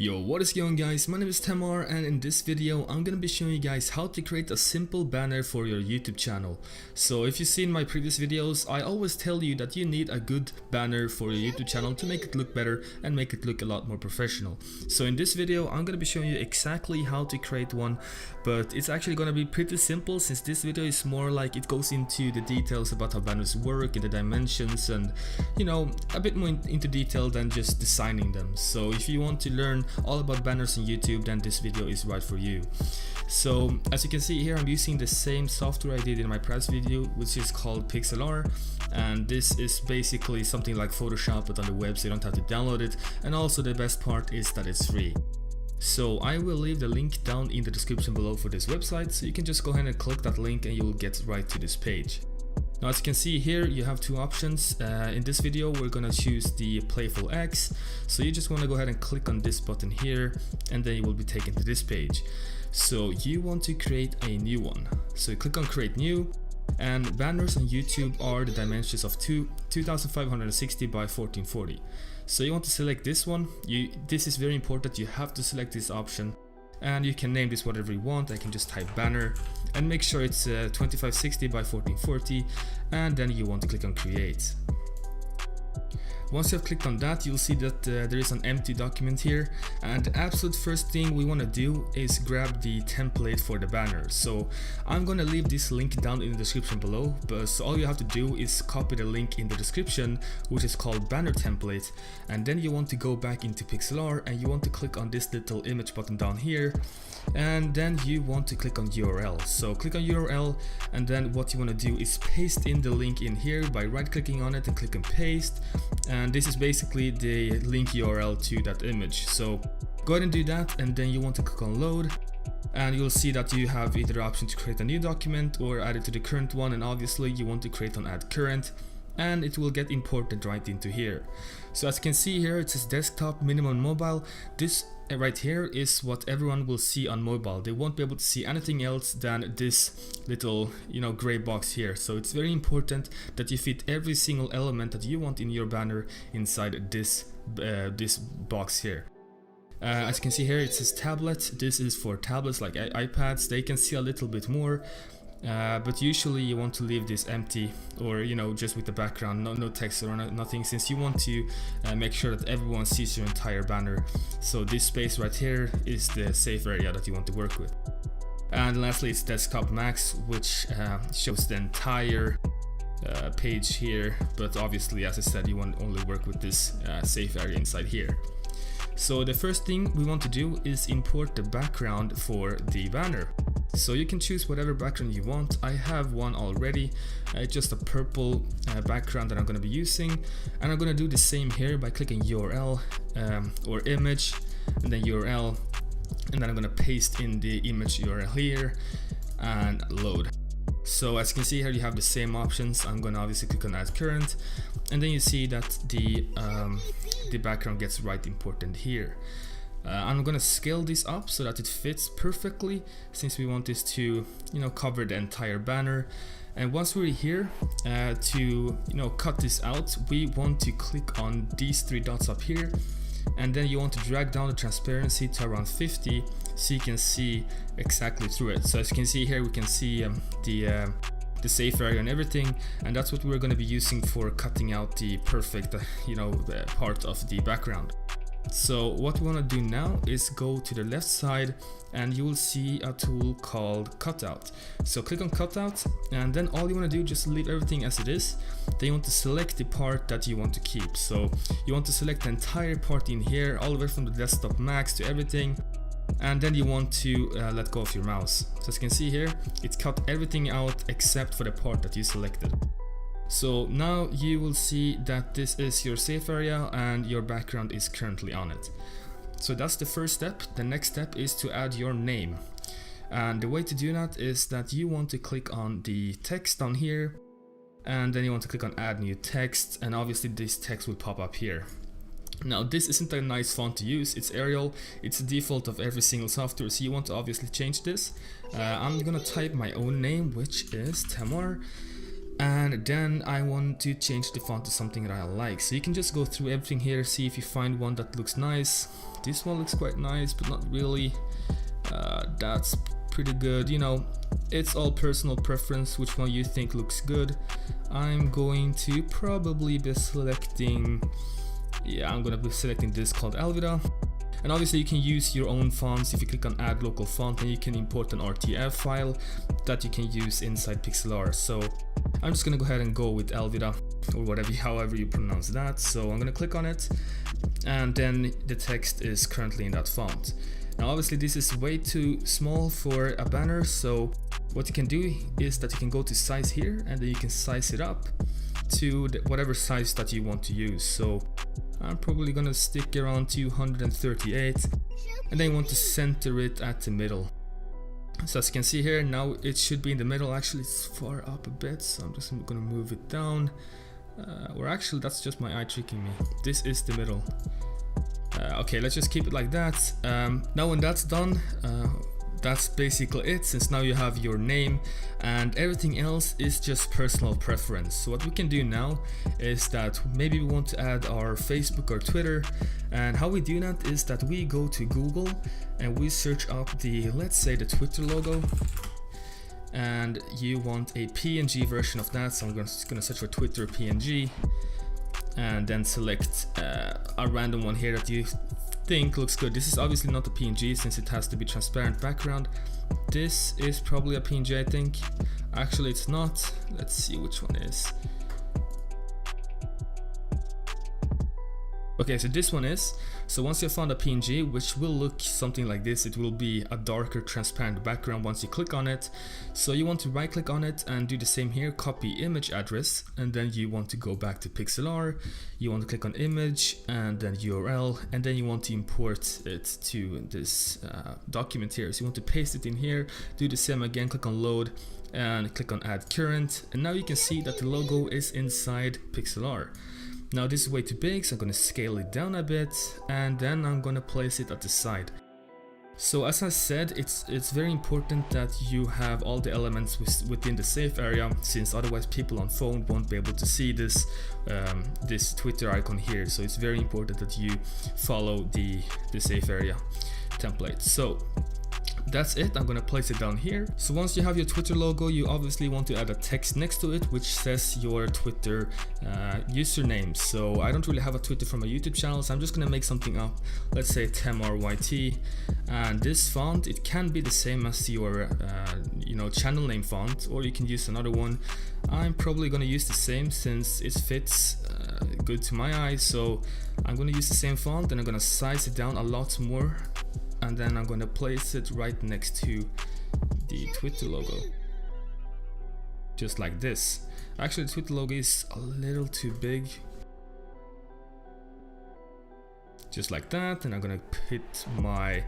Yo, what is going guys, my name is Tamar, and in this video I'm gonna be showing you guys how to create a simple banner for your YouTube channel. So if you've seen my previous videos, I always tell you that you need a good banner for your YouTube channel to make it look better and make it look a lot more professional. So in this video I'm gonna be showing you exactly how to create one, but it's actually gonna be pretty simple since this video is more like it goes into the details about how banners work and the dimensions and a bit more into detail than just designing them. So if you want to learn all about banners on YouTube, then this video is right for you. So as you can see here, I'm using the same software I did in my previous video, which is called Pixlr, and this is basically something like Photoshop but on the web, so you don't have to download it, and also the best part is that it's free. So I will leave the link down in the description below for this website, so you can just go ahead and click that link and you will get right to this page. Now as you can see here, you have two options. In this video we're gonna choose the Playful X, so you just want to go ahead and click on this button here and then you will be taken to this page. So you want to create a new one, so you click on create new, and banners on YouTube are the dimensions of 2560 by 1440. So you want to select this one. This is very important, you have to select this option. And you can name this whatever you want. I can just type banner and make sure it's 2560 by 1440, and then you want to click on create. Once you have clicked on that, you'll see that there is an empty document here, and the absolute first thing we want to do is grab the template for the banner. So I'm gonna leave this link down in the description below, but so all you have to do is copy the link in the description, which is called banner template, and then you want to go back into Pixlr and you want to click on this little image button down here, and then you want to click on URL. So click on URL, and then what you want to do is paste in the link in here by right clicking on it and click on paste, and this is basically the link URL to that image. So go ahead and do that, and then you want to click on load, and you'll see that you have either the option to create a new document or add it to the current one, and obviously you want to create on add current, and it will get imported right into here. So as you can see here, it says desktop, minimum, mobile. This right here is what everyone will see on mobile. They won't be able to see anything else than this little gray box here. So it's very important that you fit every single element that you want in your banner inside this box here. As you can see here, it says tablet. This is for tablets like iPads. They can see a little bit more, but usually you want to leave this empty, or just with the background, no text or nothing, since you want to make sure that everyone sees your entire banner. So this space right here is the safe area that you want to work with. And lastly, it's desktop max, which shows the entire page here, but obviously, as I said, you want to only work with this safe area inside here. So the first thing we want to do is import the background for the banner. So you can choose whatever background you want. I have one already, just a purple background that I'm going to be using, and I'm going to do the same here by clicking URL or image, and then URL, and then I'm going to paste in the image URL here and load. So as you can see here, you have the same options. I'm going to obviously click on add current, and then you see that the background gets right imported here. I'm gonna scale this up so that it fits perfectly, since we want this to cover the entire banner. And once we're here, to cut this out, we want to click on these three dots up here, and then you want to drag down the transparency to around 50 so you can see exactly through it. So as you can see here, we can see the safe area and everything, and that's what we're going to be using for cutting out the perfect part of the background. So what we want to do now is go to the left side, and you will see a tool called cutout. So click on cutout, and then all you want to do, just leave everything as it is. Then you want to select the part that you want to keep. So you want to select the entire part in here, all the way from the desktop max to everything, and then you want to let go of your mouse. So as you can see here, it's cut everything out except for the part that you selected. So now you will see that this is your safe area and your background is currently on it. So that's the first step. The next step is to add your name, and the way to do that is that you want to click on the text down here, and then you want to click on add new text, and obviously this text will pop up here. Now this isn't a nice font to use, it's Arial, it's the default of every single software, so you want to obviously change this. I'm gonna type my own name, which is Tamar, And then I want to change the font to something that I like. So you can just go through everything here, see if you find one that looks nice. This one looks quite nice, but not really. That's pretty good. You know, it's all personal preference, which one you think looks good. I'm going to probably be selecting, I'm gonna be selecting this called Alvida. And obviously you can use your own fonts. If you click on add local font, then you can import an RTF file that you can use inside Pixlr. So I'm just gonna go ahead and go with Alvida, or whatever, however you pronounce that. So I'm gonna click on it, and then the text is currently in that font. Now obviously this is way too small for a banner, so what you can do is that you can go to size here, and then you can size it up to whatever size that you want to use. So I'm probably gonna stick around 238, and then you want to center it at the middle. So as you can see here, now it should be in the middle. Actually it's far up a bit, so I'm just gonna move it down. Or actually that's just my eye tricking me. This is the middle. Okay, let's just keep it like that. Now when that's done, that's basically it, since now you have your name, and everything else is just personal preference. So what we can do now is that maybe we want to add our Facebook or Twitter, and how we do that is that we go to Google and we search up the, let's say, the Twitter logo, and you want a PNG version of that. So I'm gonna search for Twitter PNG, and then select a random one here that you think looks good. This is obviously not a PNG since it has to be transparent background. This is probably a PNG, I think. Actually it's not. Let's see which one is. Okay, so this one is. So once you found a PNG, which will look something like this, it will be a darker transparent background once you click on it. So you want to right click on it and do the same here, copy image address, and then you want to go back to Pixlr. You want to click on image and then URL, and then you want to import it to this document here. So you want to paste it in here, do the same again, click on load and click on add current, and now you can see that the logo is inside Pixlr. Now this is way too big, so I'm going to scale it down a bit, and then I'm going to place it at the side. So as I said, it's very important that you have all the elements within the safe area, since otherwise people on phone won't be able to see this this Twitter icon here. So it's very important that you follow the safe area template. So that's it. I'm gonna place it down here. So once you have your Twitter logo, you obviously want to add a text next to it which says your Twitter username. So I don't really have a Twitter from a YouTube channel, so I'm just gonna make something up. Let's say TemRYT, and this font, it can be the same as your channel name font, or you can use another one. I'm probably gonna use the same since it fits good to my eyes. So I'm gonna use the same font, and I'm gonna size it down a lot more, and then I'm going to place it right next to the Twitter logo, just like this. Actually the Twitter logo is a little too big, just like that, and I'm gonna put my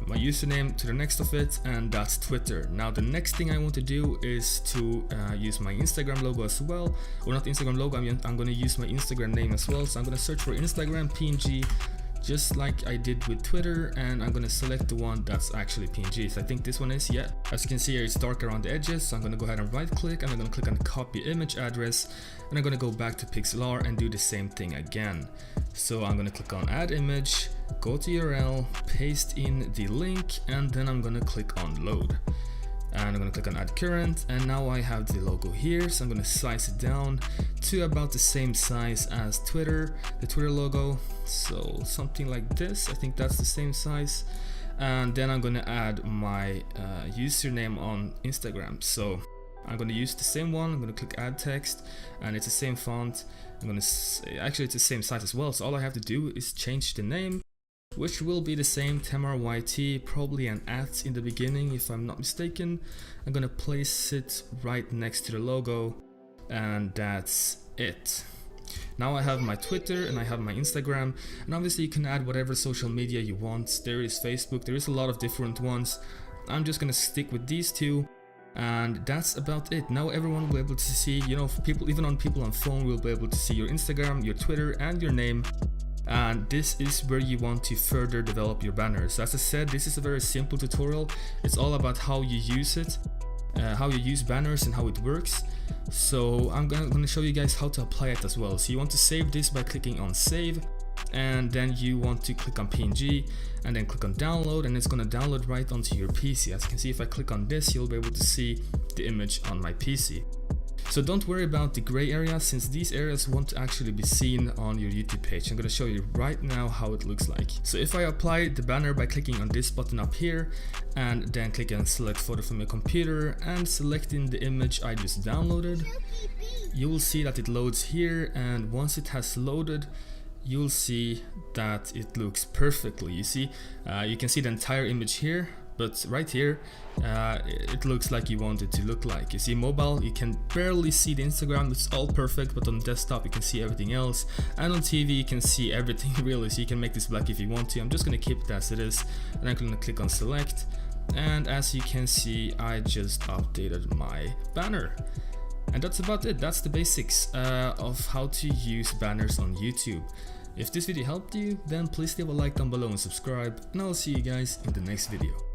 my username to the next of it, and that's Twitter. Now the next thing I want to do is to use my Instagram logo as well, or not Instagram logo, I'm gonna use my Instagram name as well. So I'm gonna search for Instagram PNG, just like I did with Twitter, and I'm gonna select the one that's actually PNG. So I think this one is, yeah. As you can see here, it's dark around the edges, so I'm gonna go ahead and right click, and I'm gonna click on copy image address, and I'm gonna go back to Pixlr and do the same thing again. So I'm gonna click on add image, go to URL, paste in the link, and then I'm gonna click on load. And I'm gonna click on add current, and now I have the logo here. So I'm gonna size it down to about the same size as Twitter, the Twitter logo. So something like this, I think that's the same size. And then I'm gonna add my username on Instagram. So I'm gonna use the same one. I'm gonna click add text, and it's the same font. I'm gonna actually it's the same size as well. So all I have to do is change the name, which will be the same, TemRYT, probably an @ in the beginning if I'm not mistaken. I'm gonna place it right next to the logo, and that's it. Now I have my Twitter and I have my Instagram, and obviously you can add whatever social media you want. There is Facebook, there is a lot of different ones. I'm just gonna stick with these two, and that's about it. Now everyone will be able to see, people on phone will be able to see your Instagram, your Twitter, and your name. And this is where you want to further develop your banners. As I said, this is a very simple tutorial. It's all about how you use it. how you use banners and how it works. So I'm gonna show you guys how to apply it as well. So you want to save this by clicking on save, and then you want to click on PNG and then click on download, and it's gonna download right onto your PC. As you can see, if I click on this, you'll be able to see the image on my PC. So don't worry about the gray areas, since these areas won't actually be seen on your YouTube page. I'm going to show you right now how it looks like. So if I apply the banner by clicking on this button up here and then click on select photo from your computer and selecting the image I just downloaded, you will see that it loads here, and once it has loaded, you'll see that it looks perfectly. You see, you can see the entire image here, but right here it looks like you want it to look like. You see, mobile, you can barely see the Instagram, it's all perfect, but on desktop you can see everything else, and on TV you can see everything really, so you can make this black if you want to. I'm just gonna keep it as it is, and I'm gonna click on select, and as you can see, I just updated my banner. And that's about it. That's the basics of how to use banners on YouTube. If this video helped you, then please leave a like down below and subscribe, and I'll see you guys in the next video.